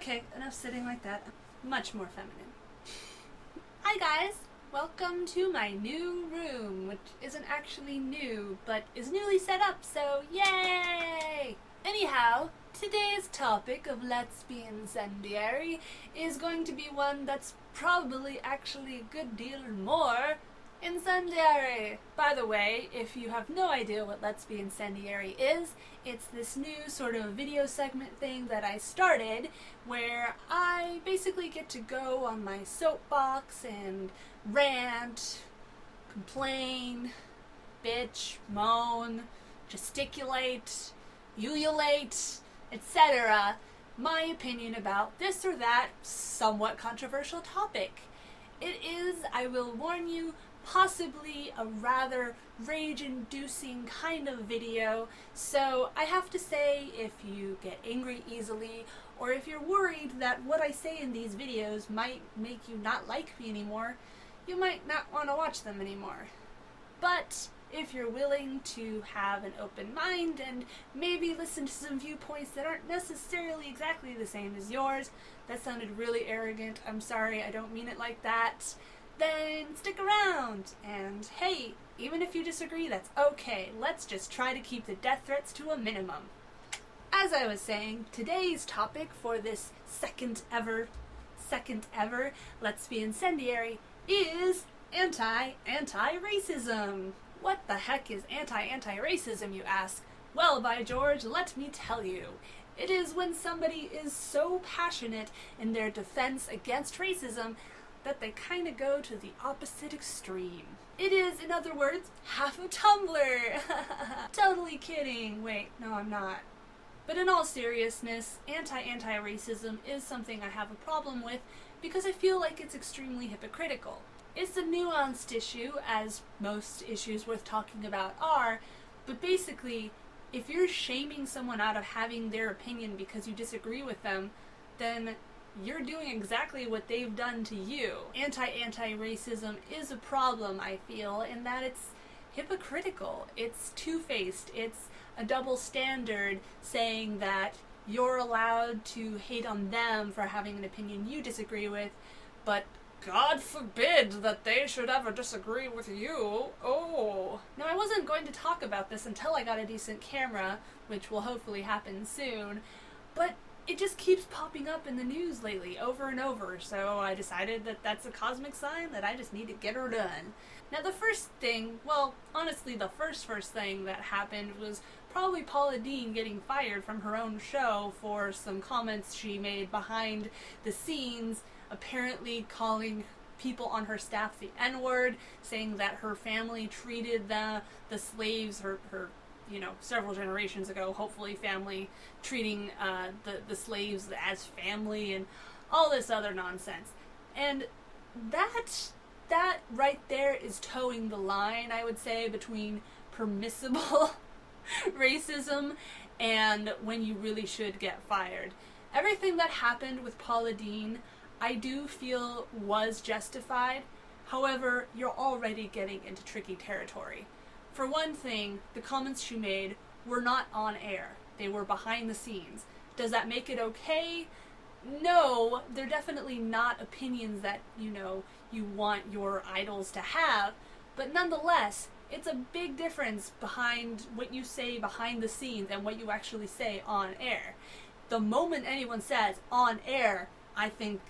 Okay, enough sitting like that. Much more feminine. Hi guys! Welcome to my new room, which isn't actually new, but is newly set up, so yay! Anyhow, today's topic of Let's Be Incendiary is going to be one that's probably actually a good deal more incendiary. By the way, if you have no idea what Let's Be Incendiary is, it's this new sort of video segment thing that I started where I basically get to go on my soapbox and rant, complain, bitch, moan, gesticulate, ululate, etc. my opinion about this or that somewhat controversial topic. It is, I will warn you, possibly a rather rage-inducing kind of video, so I have to say, if you get angry easily, or if you're worried that what I say in these videos might make you not like me anymore, you might not want to watch them anymore. But if you're willing to have an open mind and maybe listen to some viewpoints that aren't necessarily exactly the same as yours, that sounded really arrogant, I'm sorry, I don't mean it like that, then stick around. And hey, even if you disagree, that's okay. Let's just try to keep the death threats to a minimum. As I was saying, today's topic for this second ever Let's Be Incendiary is anti-racism. What the heck is anti-racism, you ask? Well, by George, let me tell you. It is when somebody is so passionate in their defense against racism that they kind of go to the opposite extreme. It is, in other words, half a Tumblr. Totally kidding. Wait, no, I'm not. But in all seriousness, anti-racism is something I have a problem with because I feel like it's extremely hypocritical. It's a nuanced issue, as most issues worth talking about are, but basically, if you're shaming someone out of having their opinion because you disagree with them, then you're doing exactly what they've done to you. Anti-racism is a problem, I feel, in that it's hypocritical. It's two-faced. It's a double standard saying that you're allowed to hate on them for having an opinion you disagree with, but God forbid that they should ever disagree with you. Oh. Now, I wasn't going to talk about this until I got a decent camera, which will hopefully happen soon, but it just keeps popping up in the news lately, over and over, so I decided that that's a cosmic sign that I just need to get her done. Now, the first thing, well, honestly, the first thing that happened was probably Paula Deen getting fired from her own show for some comments she made behind the scenes, apparently calling people on her staff the N-word, saying that her family treated the slaves, her several generations ago, hopefully family, treating the slaves as family, and all this other nonsense. And that right there is towing the line, I would say, between permissible racism and when you really should get fired. Everything that happened with Paula Deen, I do feel was justified. However, you're already getting into tricky territory. For one thing, the comments she made were not on air. They were behind the scenes. Does that make it okay? No, they're definitely not opinions that, you want your idols to have, but nonetheless, it's a big difference behind what you say behind the scenes and what you actually say on air. The moment anyone says on air, I think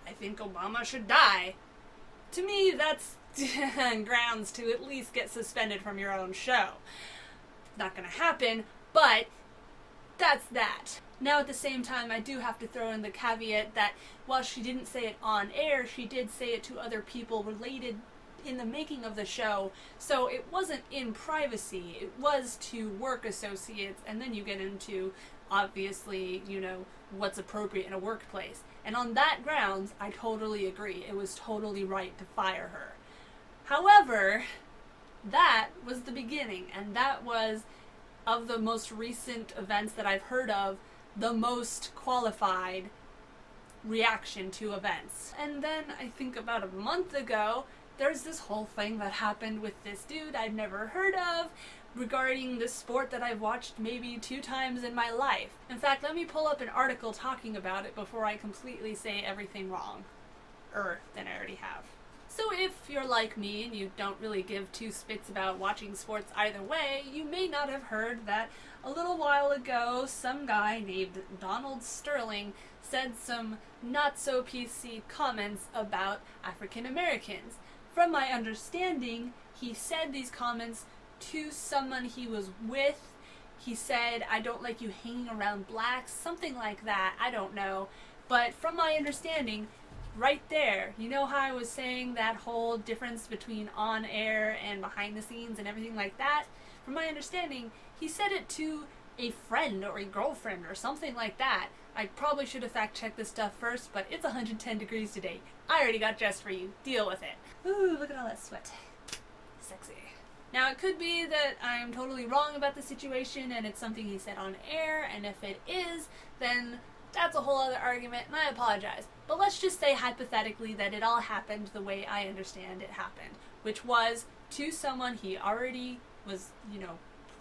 Obama should die, to me that's grounds to at least get suspended from your own show. Not gonna happen, but that's that. Now, at the same time, I do have to throw in the caveat that while she didn't say it on air, she did say it to other people related in the making of the show, so it wasn't in privacy. It was to work associates, and then you get into, obviously, what's appropriate in a workplace. And on that grounds, I totally agree. It was totally right to fire her. However, that was the beginning, and that was, of the most recent events that I've heard of, the most qualified reaction to events. And then I think about a month ago, there's this whole thing that happened with this dude I'd never heard of, regarding this sport that I've watched maybe 2 times in my life. In fact, let me pull up an article talking about it before I completely say everything wrong. Than I already have. So if you're like me and you don't really give 2 spits about watching sports either way, you may not have heard that a little while ago some guy named Donald Sterling said some not so PC comments about African Americans. From my understanding, he said these comments to someone he was with. He said, "I don't like you hanging around blacks," something like that, I don't know. But from my understanding, right there, you know how I was saying that whole difference between on air and behind the scenes and everything like that? From my understanding, he said it to a friend or a girlfriend or something like that. I probably should have fact-checked this stuff first, but it's 110 degrees today. I already got dressed for you. Deal with it. Ooh, look at all that sweat. Sexy. Now, it could be that I'm totally wrong about the situation and it's something he said on air, and if it is, then that's a whole other argument, and I apologize. But let's just say hypothetically that it all happened the way I understand it happened, which was to someone he already was,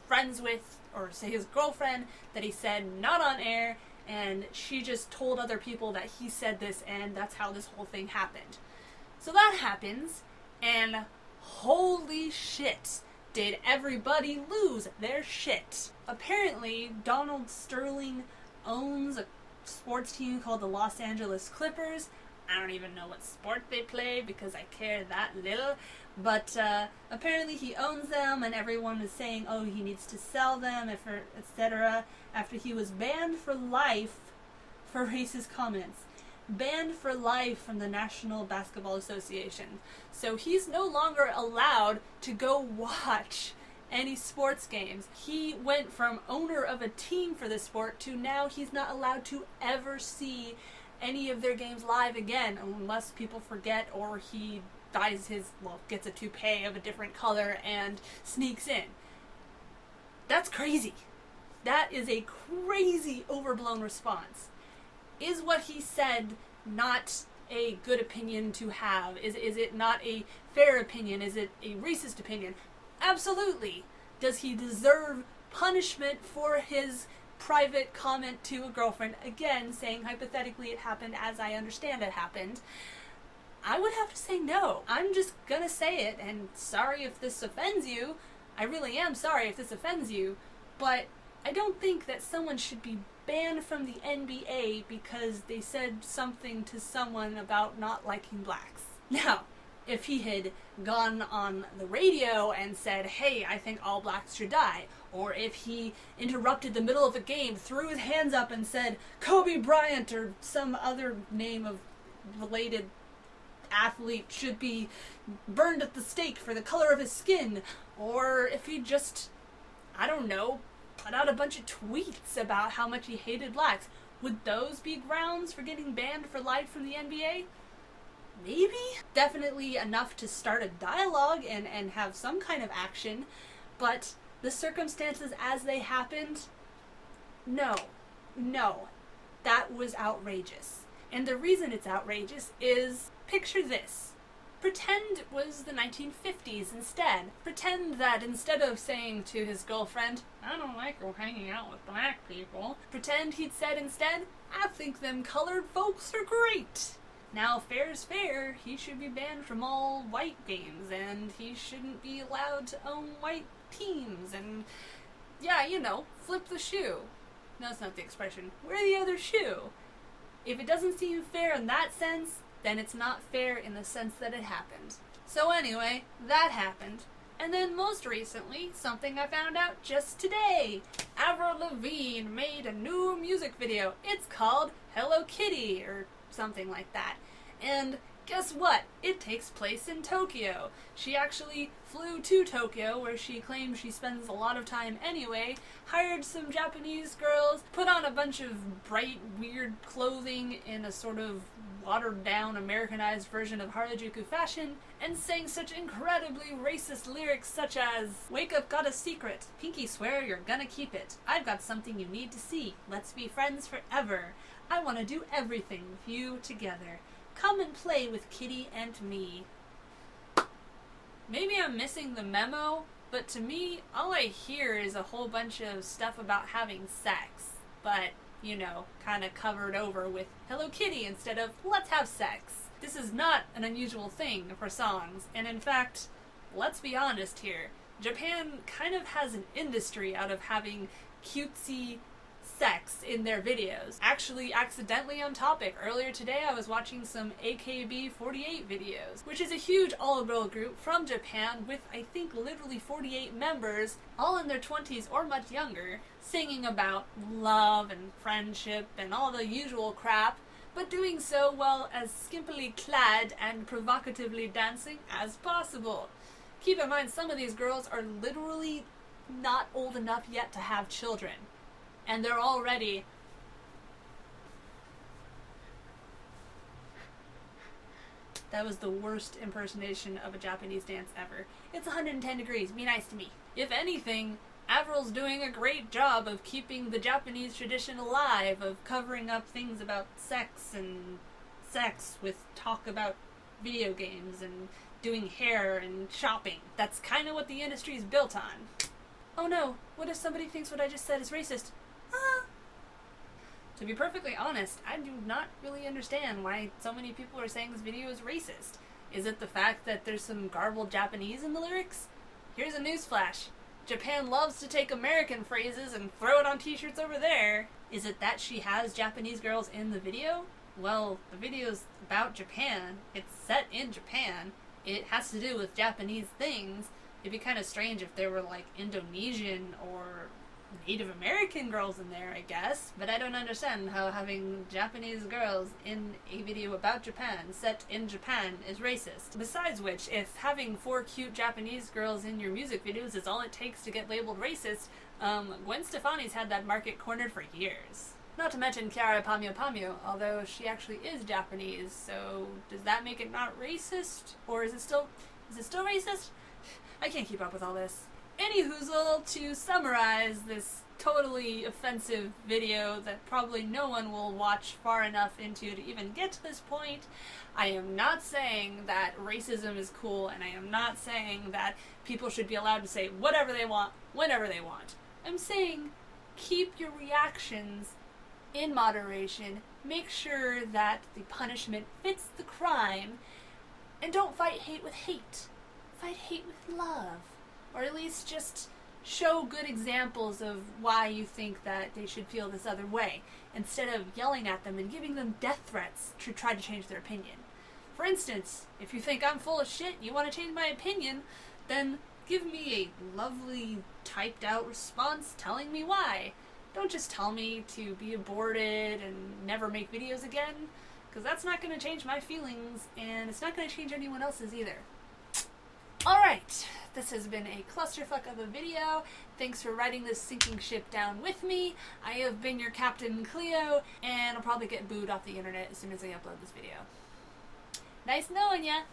friends with, or say his girlfriend, that he said not on air, and she just told other people that he said this, and that's how this whole thing happened. So that happens, and holy shit, did everybody lose their shit. Apparently, Donald Sterling owns a sports team called the Los Angeles Clippers. I don't even know what sport they play because I care that little, but apparently he owns them, and everyone is saying, oh, he needs to sell them, etc., after he was banned for life for racist comments. Banned for life from the National Basketball Association. So he's no longer allowed to go watch any sports games. He went from owner of a team for this sport to now he's not allowed to ever see any of their games live again unless people forget or he gets a toupee of a different color and sneaks in. That's crazy. That is a crazy overblown response. Is what he said not a good opinion to have? Is it not a fair opinion? Is it a racist opinion? Absolutely. Does he deserve punishment for his private comment to a girlfriend? Again, saying hypothetically it happened as I understand it happened. I would have to say no. I'm just gonna say it, and sorry if this offends you. I really am sorry if this offends you, but I don't think that someone should be banned from the NBA because they said something to someone about not liking blacks. Now, if he had gone on the radio and said, hey, I think all blacks should die, or if he interrupted the middle of a game, threw his hands up and said, Kobe Bryant or some other name of related athlete should be burned at the stake for the color of his skin, or if he just, I don't know, put out a bunch of tweets about how much he hated blacks, would those be grounds for getting banned for life from the NBA? Maybe? Definitely enough to start a dialogue and have some kind of action, but the circumstances as they happened, no. That was outrageous. And the reason it's outrageous is, picture this. Pretend it was the 1950s instead. Pretend that instead of saying to his girlfriend, I don't like her hanging out with black people, pretend he'd said instead, I think them colored folks are great. Now, fair's fair, he should be banned from all white games, and he shouldn't be allowed to own white teams, and yeah, flip the shoe. No, that's not the expression. Wear the other shoe. If it doesn't seem fair in that sense, then it's not fair in the sense that it happened. So anyway, that happened. And then most recently, something I found out just today. Avril Lavigne made a new music video. It's called Hello Kitty, or something like that. And guess what? It takes place in Tokyo. She actually flew to Tokyo, where she claims she spends a lot of time anyway, hired some Japanese girls, put on a bunch of bright, weird clothing in a sort of watered-down, Americanized version of Harajuku fashion, and sang such incredibly racist lyrics such as, Wake up, got a secret. Pinky swear you're gonna keep it. I've got something you need to see. Let's be friends forever. I want to do everything with you together. Come and play with Kitty and me. Maybe I'm missing the memo, But to me, all I hear is a whole bunch of stuff about having sex, but, you know, kind of covered over with Hello Kitty instead of let's have sex. This is not an unusual thing for songs, and in fact, let's be honest here, Japan kind of has an industry out of having cutesy sex in their videos. Actually, accidentally on topic, earlier today I was watching some AKB48 videos, which is a huge all-girl group from Japan with, I think, literally 48 members, all in their 20s or much younger, singing about love and friendship and all the usual crap, but doing so while as skimpily clad and provocatively dancing as possible. Keep in mind, some of these girls are literally not old enough yet to have children. And they're already That was the worst impersonation of a Japanese dance ever. It's 110 degrees, be nice to me. If anything, Avril's doing a great job of keeping the Japanese tradition alive, of covering up things about sex and sex with talk about video games and doing hair and shopping. That's kind of what the industry is built on. Oh no, what if somebody thinks what I just said is racist? To be perfectly honest, I do not really understand why so many people are saying this video is racist. Is it the fact that there's some garbled Japanese in the lyrics? Here's a newsflash. Japan loves to take American phrases and throw it on t-shirts over there. Is it that she has Japanese girls in the video? Well, the video's about Japan. It's set in Japan. It has to do with Japanese things. It'd be kind of strange if there were like Indonesian or Native American girls in there, I guess. But I don't understand how having Japanese girls in a video about Japan, set in Japan, is racist. Besides which, if having 4 cute Japanese girls in your music videos is all it takes to get labeled racist, Gwen Stefani's had that market cornered for years. Not to mention Chiara Pamyo Pamyo, although she actually is Japanese, so does that make it not racist? Or is it still racist? I can't keep up with all this. Anyhoozle, to summarize this totally offensive video that probably no one will watch far enough into to even get to this point, I am not saying that racism is cool, and I am not saying that people should be allowed to say whatever they want, whenever they want. I'm saying keep your reactions in moderation, make sure that the punishment fits the crime, and don't fight hate with hate. Fight hate with love. Or at least just show good examples of why you think that they should feel this other way, instead of yelling at them and giving them death threats to try to change their opinion. For instance, if you think I'm full of shit, you want to change my opinion, then give me a lovely typed out response telling me why. Don't just tell me to be aborted and never make videos again, because that's not going to change my feelings, and it's not going to change anyone else's either. Alright, this has been a clusterfuck of a video. Thanks for riding this sinking ship down with me. I have been your Captain Cleo, and I'll probably get booed off the internet as soon as I upload this video. Nice knowing ya!